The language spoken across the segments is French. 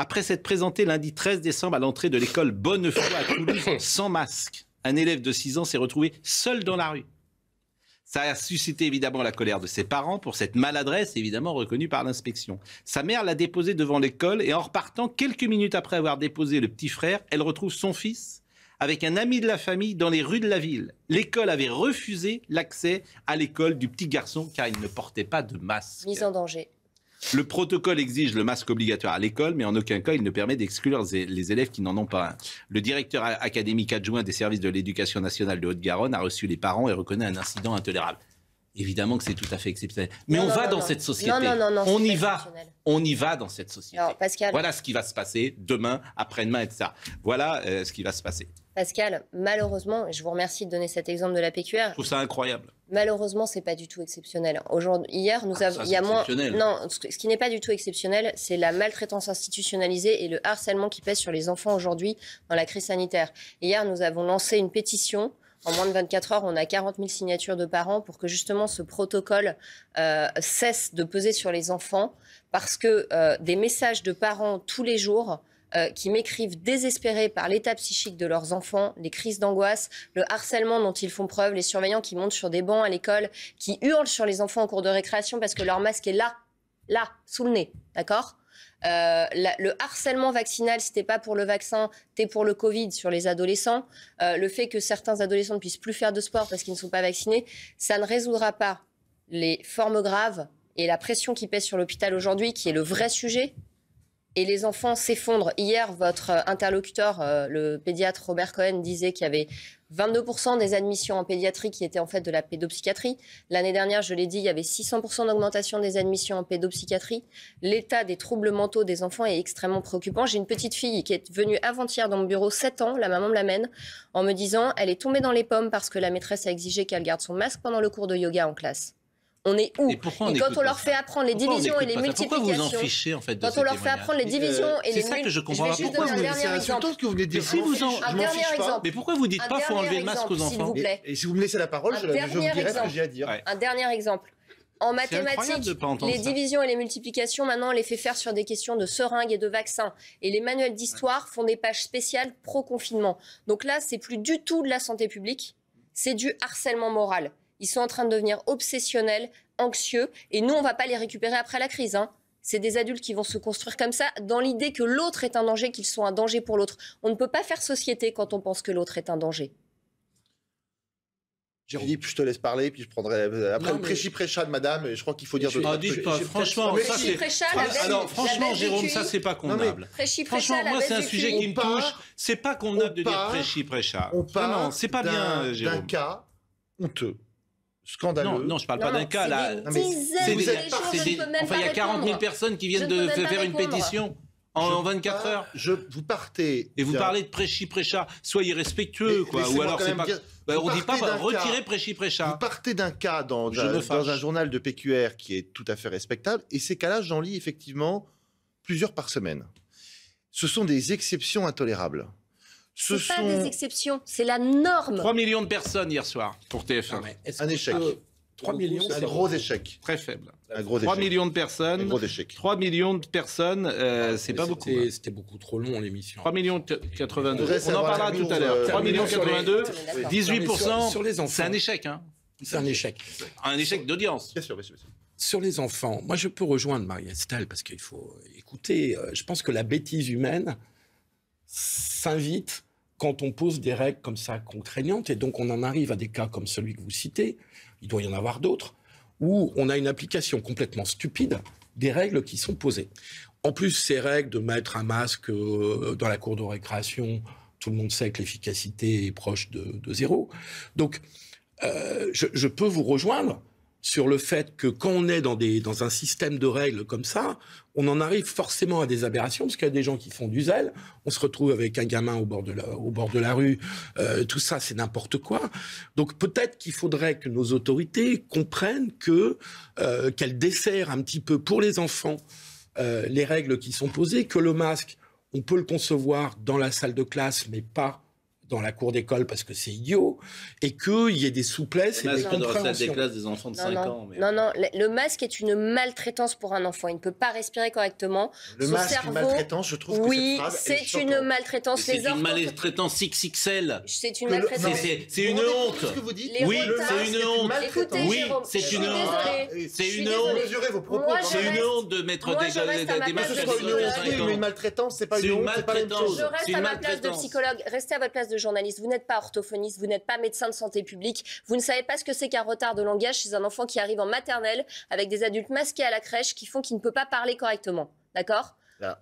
Après s'être présenté lundi 13 décembre à l'entrée de l'école Bonnefoy à Toulouse sans masque, un élève de 6 ans s'est retrouvé seul dans la rue. Ça a suscité évidemment la colère de ses parents pour cette maladresse, évidemment reconnue par l'inspection. Sa mère l'a déposé devant l'école et en repartant, quelques minutes après avoir déposé le petit frère, elle retrouve son fils avec un ami de la famille dans les rues de la ville. L'école avait refusé l'accès à l'école du petit garçon car il ne portait pas de masque. Mise en danger. Le protocole exige le masque obligatoire à l'école, mais en aucun cas il ne permet d'exclure les élèves qui n'en ont pas un. Le directeur académique adjoint des services de l'éducation nationale de Haute-Garonne a reçu les parents et reconnaît un incident intolérable. Évidemment que c'est tout à fait exceptionnel. Mais on va dans cette société. Non, on y va. On y va dans cette société. Alors, Pascal, voilà ce qui va se passer demain, après-demain, etc. Voilà ce qui va se pascer. Pascal, malheureusement, et je vous remercie de donner cet exemple de la PQR. Je trouve ça incroyable. Malheureusement, c'est pas du tout exceptionnel. Aujourd'hui, hier, nous avons, il y a moins. Non, ce qui n'est pas du tout exceptionnel, c'est la maltraitance institutionnalisée et le harcèlement qui pèse sur les enfants aujourd'hui dans la crise sanitaire. Hier, nous avons lancé une pétition. En moins de 24 heures, on a 40 000 signatures de parents pour que justement ce protocole cesse de peser sur les enfants, parce que des messages de parents tous les jours qui m'écrivent désespérés par l'état psychique de leurs enfants, les crises d'angoisse, le harcèlement dont ils font preuve, les surveillants qui montent sur des bancs à l'école, qui hurlent sur les enfants en cours de récréation parce que leur masque est là, sous le nez, d'accord ? Le harcèlement vaccinal, c'était pas pour le vaccin, c'était pour le Covid sur les adolescents. Le fait que certains adolescents ne puissent plus faire de sport parce qu'ils ne sont pas vaccinés, ça ne résoudra pas les formes graves et la pression qui pèse sur l'hôpital aujourd'hui, qui est le vrai sujet. Et les enfants s'effondrent. Hier, votre interlocuteur, le pédiatre Robert Cohen, disait qu'il y avait 22% des admissions en pédiatrie qui étaient en fait de la pédopsychiatrie. L'année dernière, je l'ai dit, il y avait 600% d'augmentation des admissions en pédopsychiatrie. L'état des troubles mentaux des enfants est extrêmement préoccupant. J'ai une petite fille qui est venue avant-hier dans mon bureau, 7 ans, la maman me l'amène, en me disant elle est tombée dans les pommes parce que la maîtresse a exigé qu'elle garde son masque pendant le cours de yoga en classe. On est où? Et quand on leur fait apprendre les divisions et les multiplications, pourquoi vous en fichez en fait de quand on leur fait apprendre les divisions et les multiplications, c'est ça que je comprends pas. Pourquoi vous c'est insultant ce que vous venez de dire. Un dernier exemple. Mais pourquoi vous dites pas faut enlever le masque aux enfants? Et si vous me laissez la parole, je vous dirai ce que j'ai à dire. Un dernier exemple. En mathématiques, les divisions et les multiplications, maintenant, on les fait faire sur des questions de seringues et de vaccins. Et les manuels d'histoire font des pages spéciales pro-confinement. Donc là, c'est plus du tout de la santé publique, c'est du harcèlement moral. Ils sont en train de devenir obsessionnels, anxieux, et nous, on ne va pas les récupérer après la crise. C'est des adultes qui vont se construire comme ça, dans l'idée que l'autre est un danger, qu'ils sont un danger pour l'autre. On ne peut pas faire société quand on pense que l'autre est un danger. Philippe, je te laisse parler, puis je prendrai après le prêchi-prêcha de madame, et je crois qu'il faut dire... Franchement, ça c'est... Alors, franchement, Jérôme, ça c'est pas convenable. Franchement, moi c'est un sujet qui me touche. C'est pas convenable de dire prêchi-prêcha. Vraiment, c'est pas bien, Jérôme. D'un cas honteux. Scandaleux. Non, je parle pas d'un cas là. Il y a 40 000 personnes qui viennent de faire une pétition en 24 heures. Vous partez. Et vous parlez de prêchi-prêcha. Soyez respectueux, quoi. Ou alors c'est pas. On dit pas retirer prêchi-prêcha. Vous partez d'un cas dans un journal de PQR qui est tout à fait respectable. Et ces cas-là, j'en lis effectivement plusieurs par semaine. Ce sont des exceptions intolérables. Ce sont pas des exceptions, c'est la norme. 3 millions de personnes hier soir pour TF1. Un échec. 3 millions, c'est un gros échec. Très faible. Un gros 3 millions de personnes. Un gros échec. 3 millions de personnes, c'est pas beaucoup. C'était beaucoup trop long l'émission. 3 millions 82. On en parlera tout à l'heure. 3 millions 82, 18%. C'est un échec. C'est un échec. Un échec d'audience. Bien sûr, bien sûr. Sur les enfants, moi je peux rejoindre Marie-Estelle parce qu'il faut écouter. Je pense que la bêtise humaine s'invite quand on pose des règles comme ça contraignantes, et donc on en arrive à des cas comme celui que vous citez, il doit y en avoir d'autres, où on a une application complètement stupide des règles qui sont posées. En plus, ces règles de mettre un masque dans la cour de récréation, tout le monde sait que l'efficacité est proche de zéro. Donc, je peux vous rejoindre sur le fait que quand on est dans un système de règles comme ça, on en arrive forcément à des aberrations, parce qu'il y a des gens qui font du zèle, on se retrouve avec un gamin au bord de la rue, tout ça c'est n'importe quoi. Donc peut-être qu'il faudrait que nos autorités comprennent qu'elles desserrent un petit peu pour les enfants les règles qui sont posées, que le masque, on peut le concevoir dans la salle de classe, mais pas dans la cour d'école parce que c'est idiot, et qu'il y ait des souplesses et des compréhensions. Des classes des enfants de 5 ans. Mais... Non, le masque est une maltraitance pour un enfant. Il ne peut pas respirer correctement. Le masque est une maltraitance, je trouve que cette phrase c'est une maltraitance. C'est une maltraitance XXL. C'est une maltraitance. C'est une honte. Ce que vous dites. Oui, c'est une honte. Écoutez, oui, Jérôme, c'est une honte. C'est une honte. Mesurez vos propos. C'est une honte de mettre des masques à des enfants. Mais une maltraitance, c'est pas une honte, c'est pas la même chose. Je reste à ma place de psychologue. Restez à votre place de journaliste. Vous n'êtes pas orthophoniste, vous n'êtes pas médecin de santé publique. Vous ne savez pas ce que c'est qu'un retard de langage chez un enfant qui arrive en maternelle avec des adultes masqués à la crèche qui font qu'il ne peut pas parler correctement. D'accord ?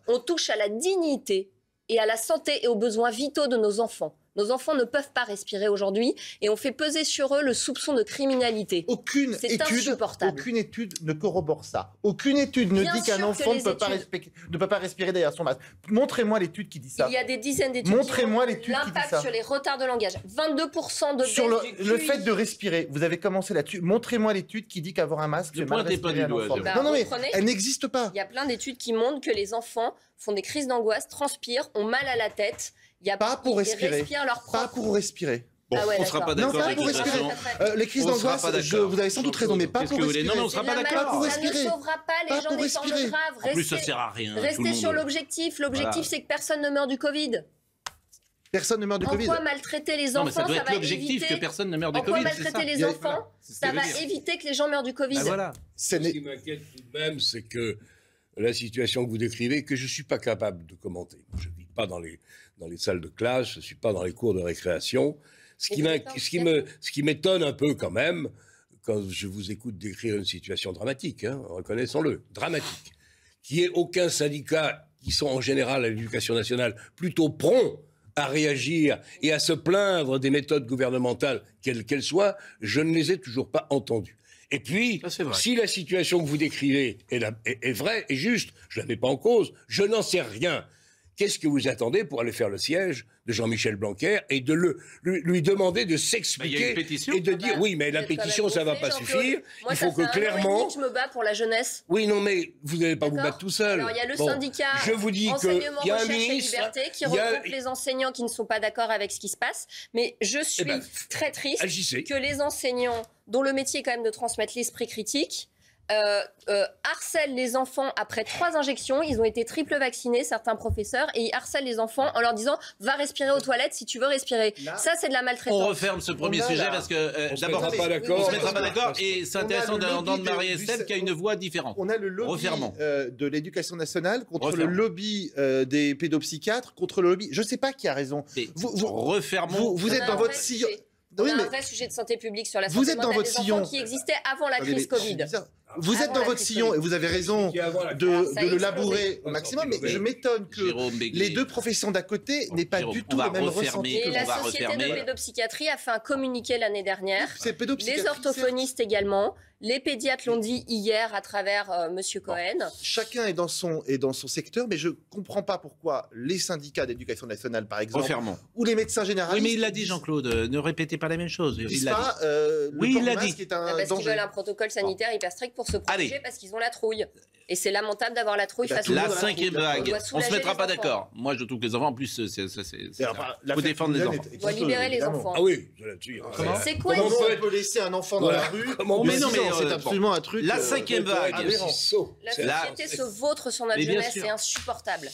On touche à la dignité et à la santé et aux besoins vitaux de nos enfants. Nos enfants ne peuvent pas respirer aujourd'hui et on fait peser sur eux le soupçon de criminalité. Aucune étude ne corrobore ça. Aucune étude ne dit qu'un enfant ne peut pas respirer derrière son masque. Montrez-moi l'étude qui dit ça. Il y a des dizaines d'études. Montrez-moi l'étude qui dit ça. L'impact sur les retards de langage. 22% de baisse sur le fait de respirer. Vous avez commencé là-dessus. Montrez-moi l'étude qui dit qu'avoir un masque, c'est mal respirer un enfant. Non, mais elle n'existe pas. Il y a plein d'études qui montrent que les enfants font des crises d'angoisse, transpirent, ont mal à la tête. Pas pour respirer. Pas pour respirer. Bon, on ne sera pas d'accord avec pour respirer. Les crises d'angoisse, vous avez sans doute raison, mais pas pour respirer. Non, on ne sera pas d'accord. Pas pour respirer. Ça ne sauvera pas les gens des formes graves. En plus, ça ne sert à rien. Restez sur l'objectif. L'objectif, c'est que personne ne meurt du Covid. Personne ne meurt du Covid. Pourquoi maltraiter les enfants, ça doit être l'objectif que personne ne meurt du Covid. Pourquoi maltraiter les enfants, ça va éviter que les gens meurent du Covid. Voilà. Ce qui m'inquiète tout de même, c'est que la situation que vous décrivez, que je ne suis pas capable de commenter. Je ne vis pas dans les salles de classe, je ne suis pas dans les cours de récréation. Ce qui m'étonne un peu quand même, quand je vous écoute décrire une situation dramatique, reconnaissons-le, dramatique, qu'il n'y ait aucun syndicat, qui sont en général à l'éducation nationale plutôt prompts à réagir et à se plaindre des méthodes gouvernementales, quelles qu'elles soient, je ne les ai toujours pas entendus. Et puis, si la situation que vous décrivez est vraie et juste, je ne la mets pas en cause, je n'en sais rien. Qu'est-ce que vous attendez pour aller faire le siège de Jean-Michel Blanquer et de lui demander de s'expliquer et de dire oui, mais la pétition, ça ne va pas suffire. Moi, il faut que clairement. Je me bats pour la jeunesse. Oui, non, mais vous n'allez pas vous battre tout seul. Alors, il y a le syndicat je vous dis Enseignement, y a un Recherche ministre, et Liberté qui regroupe les enseignants qui ne sont pas d'accord avec ce qui se passe. Mais je suis très triste que les enseignants, dont le métier est quand même de transmettre l'esprit critique, harcèlent les enfants après 3 injections. Ils ont été triple vaccinés, certains professeurs, et ils harcèlent les enfants en leur disant « va respirer aux toilettes si tu veux respirer ». Ça, c'est de la maltraitance. On referme ce premier sujet parce que d'abord, on ne se mettra pas d'accord et c'est intéressant d'entendre Marie-Estelle qui a une voix différente. On a le lobby de l'éducation nationale contre le lobby des pédopsychiatres, contre le lobby... Je ne sais pas qui a raison. Vous êtes dans votre sillon... On a un vrai sujet de santé publique sur la santé mentale des enfants qui existait avant la crise Covid. Vous êtes dans votre sillon et vous avez raison de le labourer au maximum, mais je m'étonne que les deux professions d'à côté n'aient pas du tout le même ressenti. Et la Société de pédopsychiatrie a fait un communiqué l'année dernière. Les orthophonistes également. Les pédiatres l'ont dit hier à travers Monsieur Cohen. Chacun est dans son secteur, mais je ne comprends pas pourquoi les syndicats d'éducation nationale, par exemple, ou les médecins généralistes... Oui, mais il l'a dit, Jean-Claude, ne répétez pas la même chose. Il l'a dit. Oui, il l'a dit. Parce qu'ils veulent un protocole sanitaire hyper strict pour se protéger parce qu'ils ont la trouille. Et c'est lamentable d'avoir la trouille face à la 5e vague. On ne se mettra pas d'accord. Moi, je trouve que les enfants, en plus, il faut défendre les enfants. On doit libérer les enfants. Ah oui, là-dessus. C'est quoi on peut laisser un enfant dans la rue? Mais non, mais c'est absolument un truc. La 5e vague. La société se vautre sur notre jeunesse, c'est insupportable.